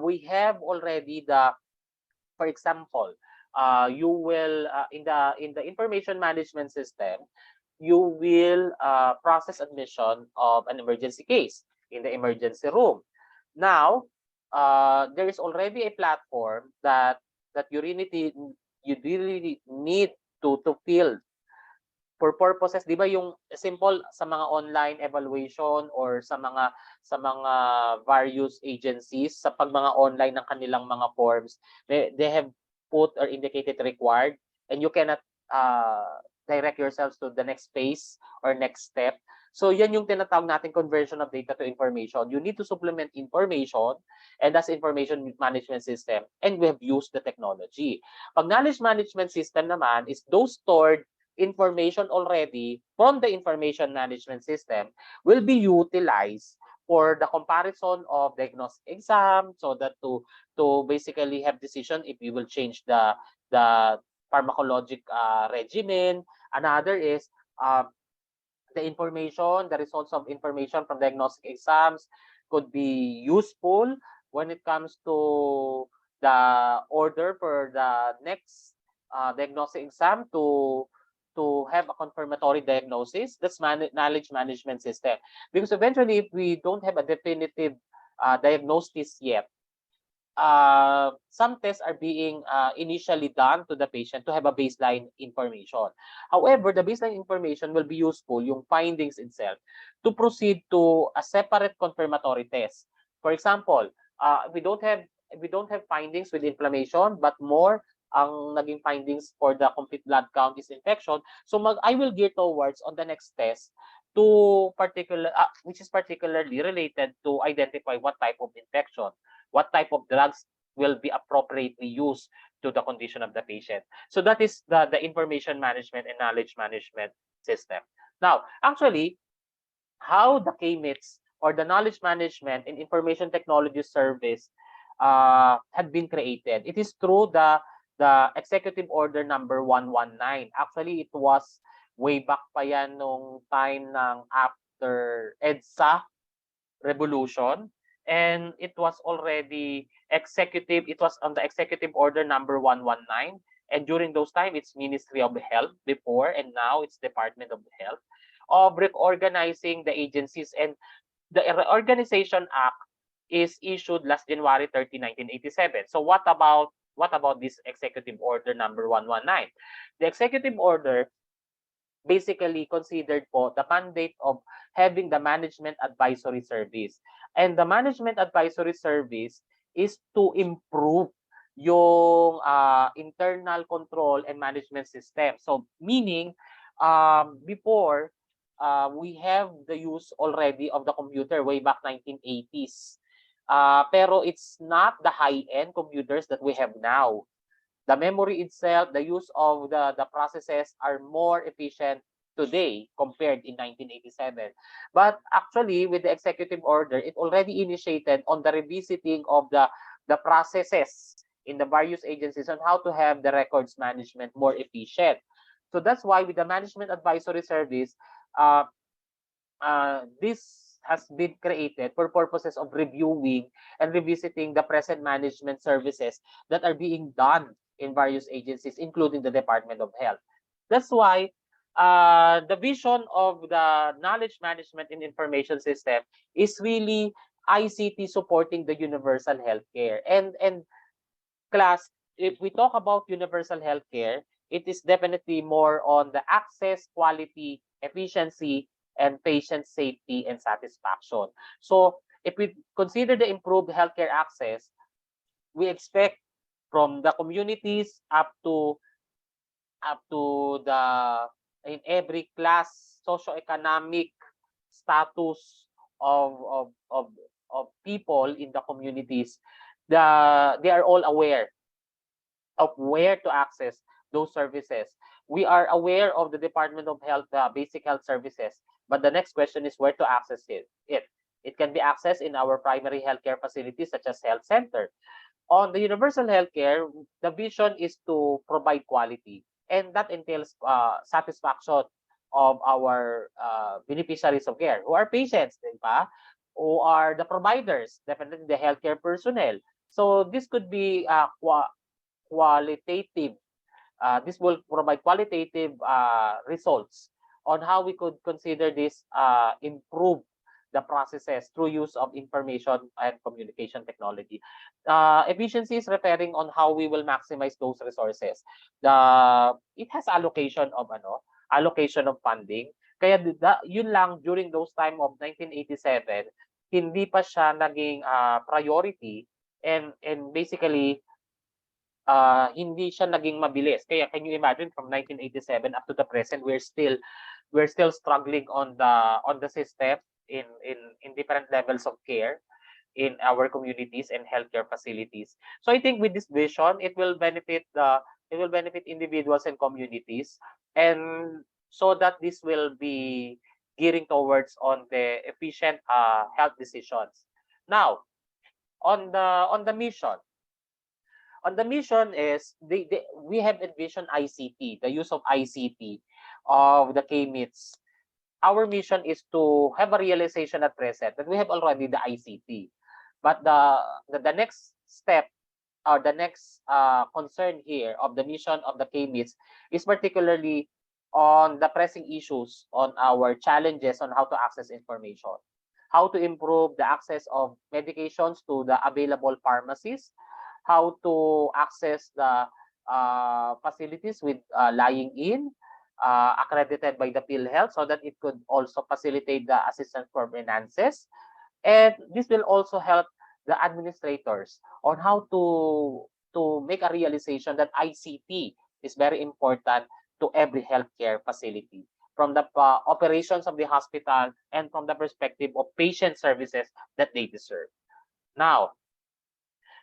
we have already the, for example, you will in the information management system, you will process admission of an emergency case in the emergency room. Now, there is already a platform that you really need to fill for purposes, 'di ba yung simple sa mga online evaluation or sa mga various agencies sa pag mga online ng kanilang mga forms, they have put or indicated required, and you cannot direct yourselves to the next phase or next step. So yan yung tinatawag natin conversion of data to information. You need to supplement information, and that's information management system, and we have used the technology. Pag knowledge management system naman is those stored information already from the information management system will be utilized for the comparison of diagnostic exam, so that to basically have decision if we will change the pharmacologic regimen. Another is the information, the results of information from diagnostic exams could be useful when it comes to the order for the next diagnostic exam to have a confirmatory diagnosis. That's knowledge management system. Because eventually, if we don't have a definitive diagnosis yet, some tests are being initially done to the patient to have a baseline information. However, the baseline information will be useful, yung findings itself, to proceed to a separate confirmatory test. For example, if we don't have findings with inflammation, but more ang naging findings for the complete blood count is infection, so I will gear towards on the next test to which is particularly related to identify what type of infection, what type of drugs will be appropriately used to the condition of the patient. So that is the information management and knowledge management system. Now, actually, how the Kmits or the knowledge management and information technology service had been created. It is through the Executive Order number 119. Actually, it was way back pa yan nung time ng after EDSA revolution, and it was already it was on the Executive Order number 119, and during those time it's Ministry of Health before, and now it's Department of Health, of reorganizing the agencies. And the Reorganization Act is issued last January 30, 1987. So what about this Executive Order number 119? The Executive Order basically considered po the mandate of having the management advisory service. And the management advisory service is to improve yung internal control and management system. So meaning, before, we have the use already of the computer way back 1980s. Pero it's not the high-end computers that we have now. The memory itself, the use of the processes are more efficient today compared in 1987. But actually, with the executive order, it already initiated on the revisiting of the processes in the various agencies on how to have the records management more efficient. So that's why with the management advisory service, this has been created for purposes of reviewing and revisiting the present management services that are being done in various agencies, including the Department of Health. That's why the vision of the knowledge management and information system is really ICT supporting the universal healthcare. And class, if we talk about universal healthcare, it is definitely more on the access, quality, efficiency, and patient safety and satisfaction. So if we consider the improved healthcare access, we expect from the communities up to the in every class socioeconomic status of people in the communities, they are all aware of where to access those services. We are aware of the Department of Health basic health services, but the next question is where to access it can be accessed in our primary healthcare facilities such as health center. On the universal healthcare, the vision is to provide quality, and that entails satisfaction of our beneficiaries of care, who are patients, di ba? Who are the providers, definitely the healthcare personnel. So this could be qualitative. This will provide qualitative results on how we could consider this improve the processes through use of information and communication technology. Efficiency is referring on how we will maximize those resources. It has allocation of funding. Kaya yun lang during those time of 1987, hindi pa siya naging priority, and basically hindi siya naging mabilis. Kaya can you imagine from 1987 up to the present, we're still struggling on the system in different levels of care in our communities and healthcare facilities. So I think with this vision, it will benefit individuals and communities, and so that this will be gearing towards on the efficient health decisions. Now, on the mission, is we have envisioned ICT, the use of ICT of the Kmits. Our mission is to have a realization at present that we have already the ICT, but the next step, or the next concern here of the mission of the Kmits, is particularly on the pressing issues, on our challenges on how to access information, how to improve the access of medications to the available pharmacies, how to access the facilities with lying in, accredited by the PhilHealth, so that it could also facilitate the assistance for finances. And this will also help the administrators on how to make a realization that ICT is very important to every healthcare facility, from the operations of the hospital and from the perspective of patient services that they deserve. Now,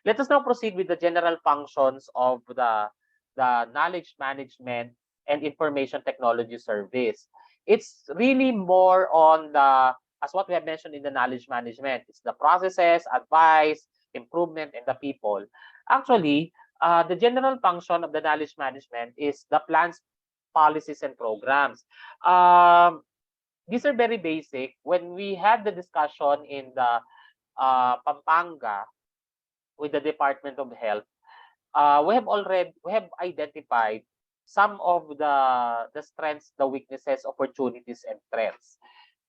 let us now proceed with the general functions of the knowledge management and information technology service. It's really more on as what we have mentioned in the knowledge management. It's the processes, advice, improvement, and the people. Actually, the general function of the knowledge management is the plans, policies, and programs. These are very basic. When we had the discussion in the Pampanga with the Department of Health, we have identified some of the strengths, the weaknesses, opportunities, and threats.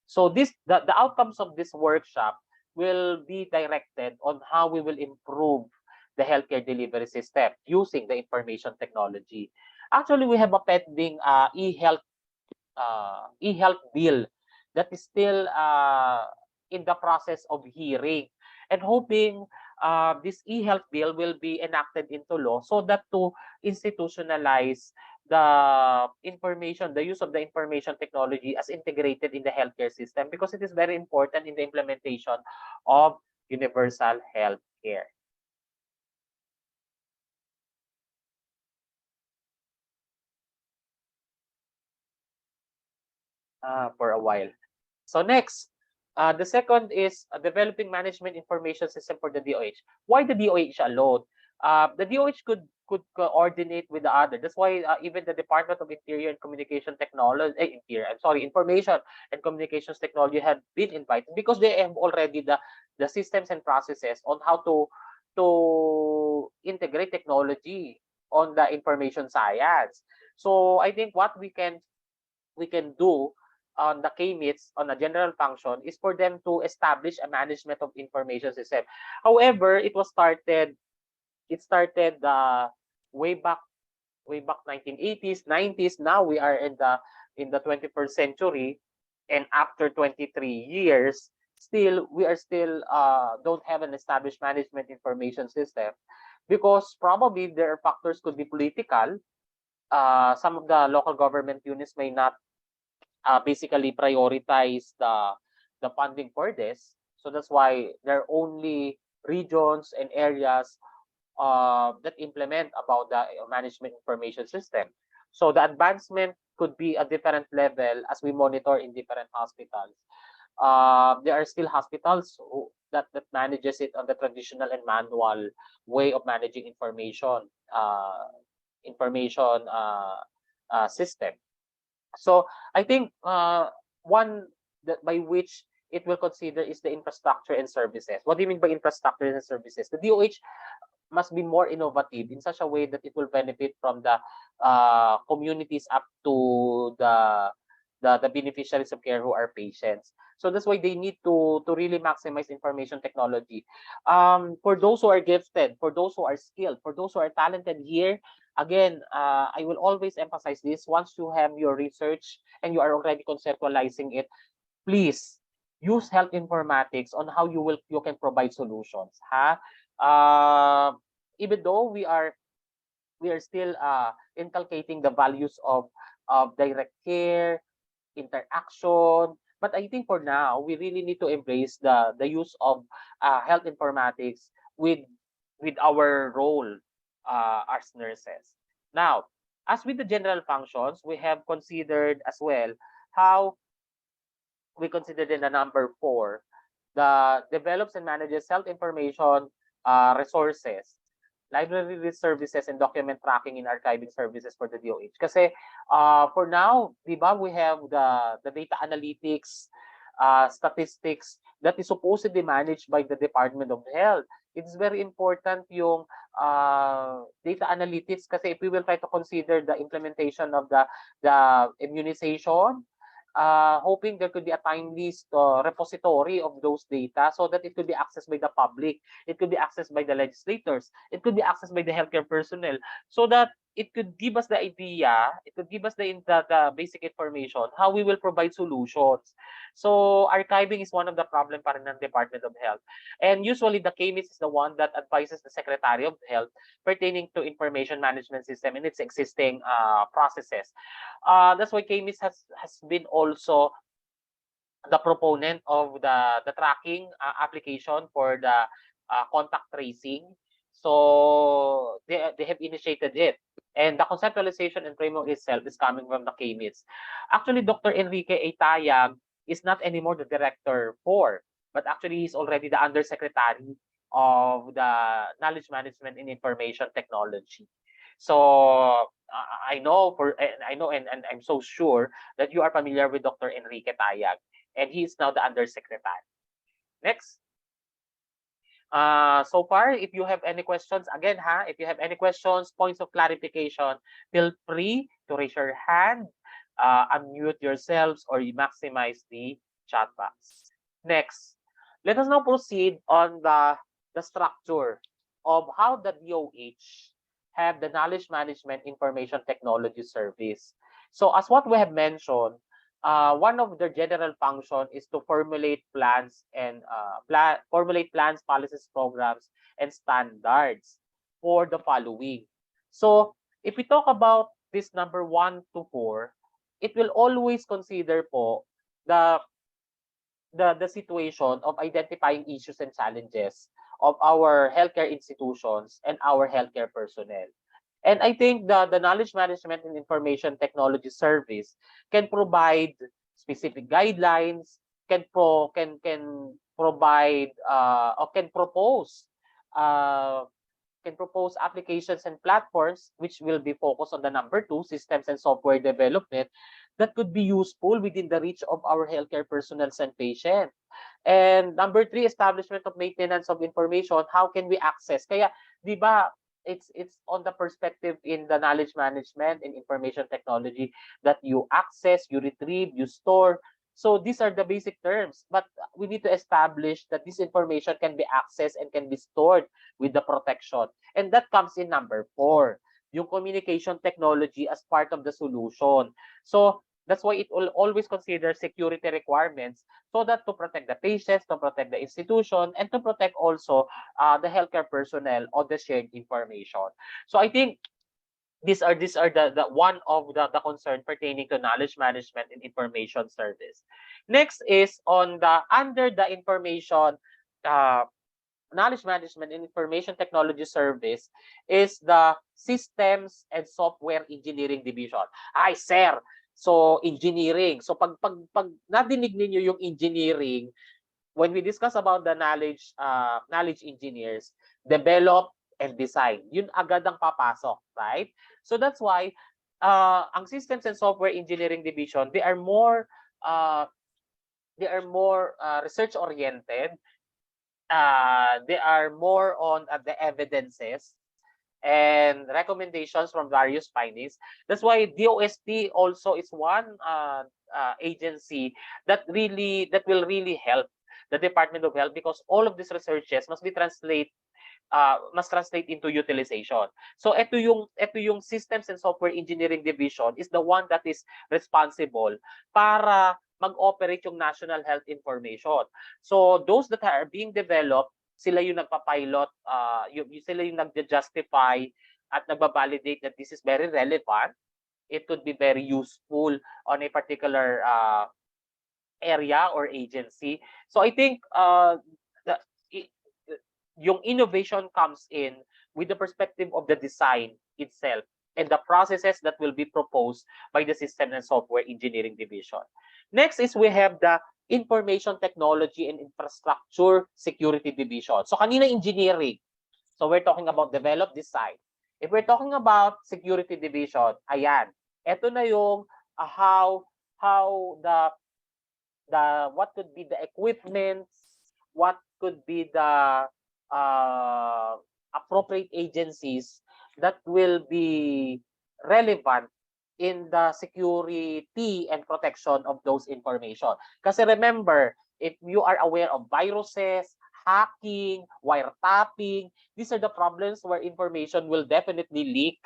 So the outcomes of this workshop will be directed on how we will improve the healthcare delivery system using the information technology. Actually, we have a pending e-health bill that is still in the process of hearing, and hoping this e-health bill will be enacted into law, so that to institutionalize the use of the information technology as integrated in the healthcare system, because it is very important in the implementation of universal health care. For a while. So next, the second is developing management information system for the DOH. Why the DOH alone? The DOH could coordinate with the other. That's why even the Department of Interior and Communication Technology, Information and Communications Technology had been invited, because they have already the systems and processes on how to integrate technology on the information science. So I think what we can do on the Kmits on a general function is for them to establish a management of information system. However, it started way back 1980s, 90s. Now we are in the 21st century, and after 23 years, still we are still don't have an established management information system, because probably there are factors, could be political. Some of the local government units may not basically prioritize the funding for this. So that's why there are only regions and areas that implement about the management information system. So the advancement could be a different level as we monitor in different hospitals. There are still hospitals that manages it on the traditional and manual way of managing information system. So I think one that by which it will consider is the infrastructure and services. What do you mean by infrastructure and services? The DOH must be more innovative in such a way that it will benefit from the communities up to the beneficiaries of care who are patients. So that's why they need to really maximize information technology. For those who are gifted, for those who are skilled, for those who are talented here, again, I will always emphasize this. Once you have your research and you are already conceptualizing it, please use health informatics on how you can provide solutions. Uh, Even though we are still inculcating the values of direct care, interaction. But I think for now, we really need to embrace the use of health informatics with our role as nurses. Now, as with the general functions, we have considered as well how we considered in the number 4, the develops and manages health information resources, library services, and document tracking in archiving services for the DOH. Kasi for now, di ba, we have the data analytics, statistics that is supposedly managed by the Department of Health. It's very important yung data analytics, kasi if we will try to consider the implementation of the immunization, hoping there could be a timely repository of those data so that it could be accessed by the public, it could be accessed by the legislators, it could be accessed by the healthcare personnel, so that it could give us the idea, it could give us the basic information how we will provide solutions. So archiving is one of the problem para ng Department of Health. And usually the Kmits is the one that advises the Secretary of Health pertaining to information management system and its existing processes. That's why Kmits has been also the proponent of the tracking application for the contact tracing. So they have initiated it. And the conceptualization and framework itself is coming from the Kmits. Actually, Dr. Enrique Atayag is not anymore the director for, but actually he's already the undersecretary of the knowledge management and information technology. So I know and I'm so sure that you are familiar with Dr. Enrique Tayag, and he is now the undersecretary. Next. So far, if you have any questions, again, if you have any questions, points of clarification, feel free to raise your hand, unmute yourselves, or you maximize the chat box. Next, let us now proceed on the structure of how the DOH have the knowledge management information technology service. So as what we have mentioned, one of their general function is to formulate plans and formulate plans, policies, programs, and standards for the following. So if we talk about this number 1 to 4, it will always consider po the situation of identifying issues and challenges of our healthcare institutions and our healthcare personnel. And I think the knowledge management and information technology service can provide specific guidelines, can provide or can propose applications and platforms which will be focused on the number 2, systems and software development, that could be useful within the reach of our healthcare personnel and patients. And number 3, establishment of maintenance of information. How can we access? Kaya, di ba, it's on the perspective in the knowledge management and information technology that you access, you retrieve, you store. So these are the basic terms, but we need to establish that this information can be accessed and can be stored with the protection. And that comes in number 4. yung communication technology as part of the solution. So that's why it will always consider security requirements so that to protect the patients, to protect the institution, and to protect also the healthcare personnel on the shared information. So I think these are the one of the concern pertaining to knowledge management and information service. Next is on the under the information uh, knowledge management and information technology service is the systems and software engineering division. Ay, sir. So engineering. So pag nadinig niyo yung engineering, when we discuss about the knowledge engineers, develop and design, yun agad ang papasok, right? So that's why ang systems and software engineering division, uh, research oriented. They are more on the evidences and recommendations from various findings. That's why DOST also is one agency that will really help the Department of Health, because all of these researches must translate into utilization. So ito yung Systems and Software Engineering Division is the one that is responsible para mag-operate yung National Health Information. So those that are being developed, sila yung nagpa-pilot, sila yung nag-justify at nagba-validate that this is very relevant, it could be very useful on a particular area or agency. So I think the, yung innovation comes in with the perspective of the design itself and the processes that will be proposed by the System and Software Engineering Division. Next is we have the Information Technology and Infrastructure Security Division. So kanina engineering. So we're talking about develop, design. If we're talking about security division, ayan. Ito na yung how what could be the equipment, what could be the appropriate agencies that will be relevant in the security and protection of those information. Kasi remember, if you are aware of viruses, hacking, wiretapping, these are the problems where information will definitely leak.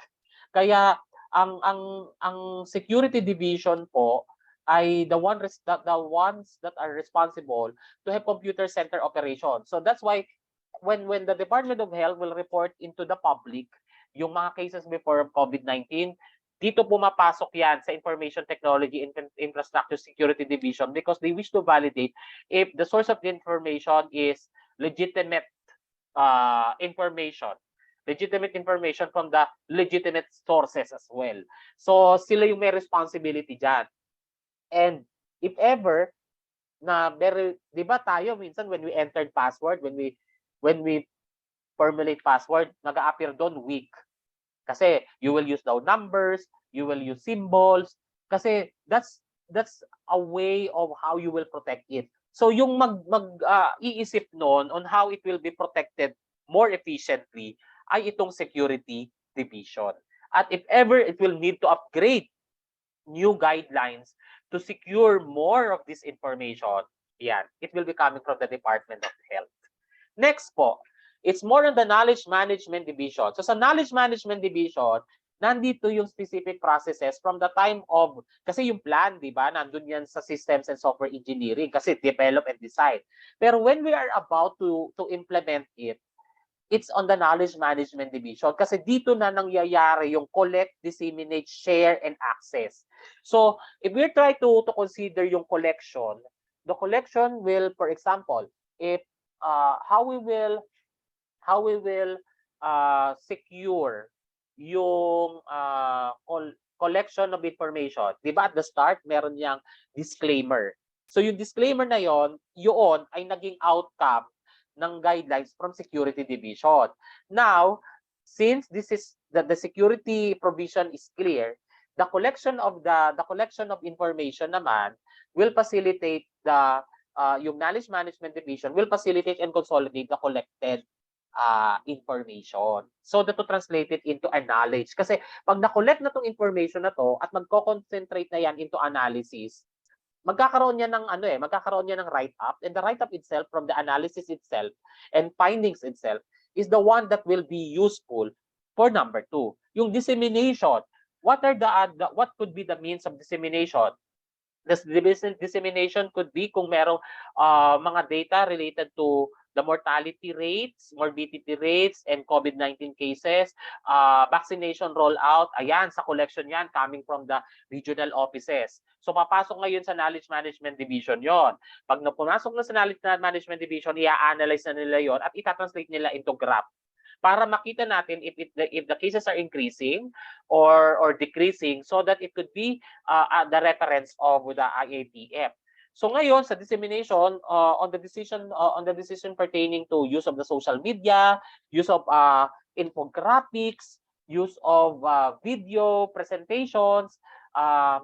Kaya ang security division po ay the ones that are responsible to have computer center operation. So that's why when the Department of Health will report into the public yung mga cases before COVID-19, dito pumapasok yan sa Information Technology and Infrastructure Security Division because they wish to validate if the source of the information is legitimate information from the legitimate sources as well. So sila yung may responsibility dyan. And if ever na di ba tayo minsan when we entered password, when we formulate password, nag-a-appear doon weak. Kasi you will use daw numbers, you will use symbols, kasi that's a way of how you will protect it. So yung iisip noon on how it will be protected more efficiently ay itong security division. At if ever it will need to upgrade new guidelines to secure more of this information, yan, it will be coming from the Department of Health. Next po, it's more on the knowledge management division. So sa knowledge management division, nandito yung specific processes from the time of, kasi yung plan, di ba, nandun yan sa systems and software engineering, kasi develop and design. Pero when we are about to implement it, it's on the knowledge management division kasi dito na nangyayari yung collect, disseminate, share, and access. So if we try to consider yung collection, the collection will, for example, if how we will secure yung collection of information. Di ba at the start, meron niyang disclaimer. So yung disclaimer na yun ay naging outcome ng guidelines from security division. Now, since this is the security provision is clear, the collection of information naman will facilitate yung knowledge management division will facilitate and consolidate the collected information. So that to translate it into a knowledge. Kasi pag na-collect na tong information na to at magko-concentrate na yan into analysis, magkakaroon niya ng write-up, and the write-up itself from the analysis itself and findings itself is the one that will be useful for number 2. Yung dissemination, what could be the means of dissemination? This dissemination could be kung merong mga data related to the mortality rates, morbidity rates, and COVID-19 cases, vaccination rollout, ayan, sa collection yan, coming from the regional offices. So, papasok ngayon sa Knowledge Management Division yon. Pag pumasok na sa Knowledge Management Division, i-analyze na nila yon at itatranslate nila into graph para makita natin if the cases are increasing or decreasing so that it could be the reference of the IATF. So ngayon sa dissemination on the decision pertaining to use of the social media, use of infographics, use of video presentations,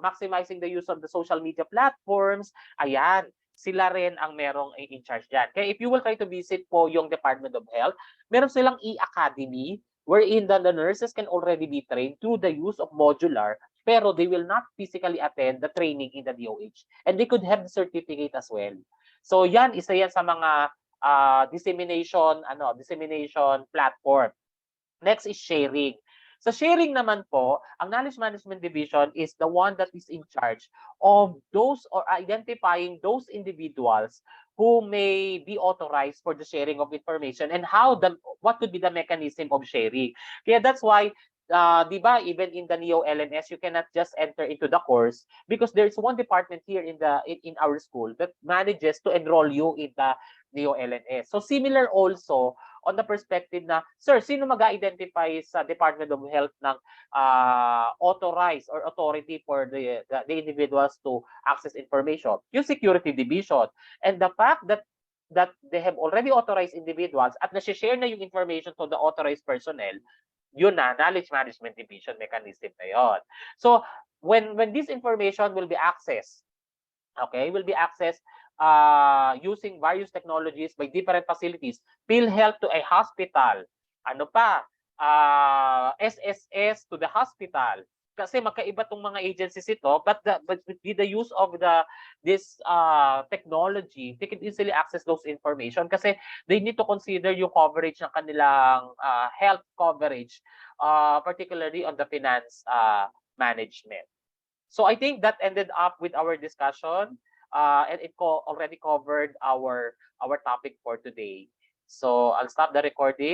maximizing the use of the social media platforms, ayan, sila rin ang merong in charge dyan. Kaya if you will try to visit po yung Department of Health, meron silang e-academy wherein the nurses can already be trained through the use of modular, pero they will not physically attend the training in the DOH. And they could have the certificate as well. So yan, isa yan sa mga dissemination platform. Next is sharing. Sa sharing naman po, ang Knowledge Management Division is the one that is in charge of those or identifying those individuals who may be authorized for the sharing of information and what could be the mechanism of sharing. Kaya that's why di ba, even in the Neo-LNS, you cannot just enter into the course because there's one department here in our school that manages to enroll you in the Neo-LNS. So similar also on the perspective na, sir, sino mag-identify sa Department of Health ng authorized or authority for the individuals to access information? Yung Security Division. And the fact that they have already authorized individuals at nasi-share na yung information to the authorized personnel, yun na, Knowledge Management Division mechanism na yun. So, when this information will be accessed, okay, will be accessed using various technologies by different facilities, PhilHealth to a hospital, ano pa, SSS to the hospital. Kasi magkaiba tong mga agencies ito, but with the use of this technology, they can easily access those information kasi they need to consider yung coverage ng kanilang health coverage, particularly on the finance management. So I think that ended up with our discussion, and it already covered our topic for today. So I'll stop the recording.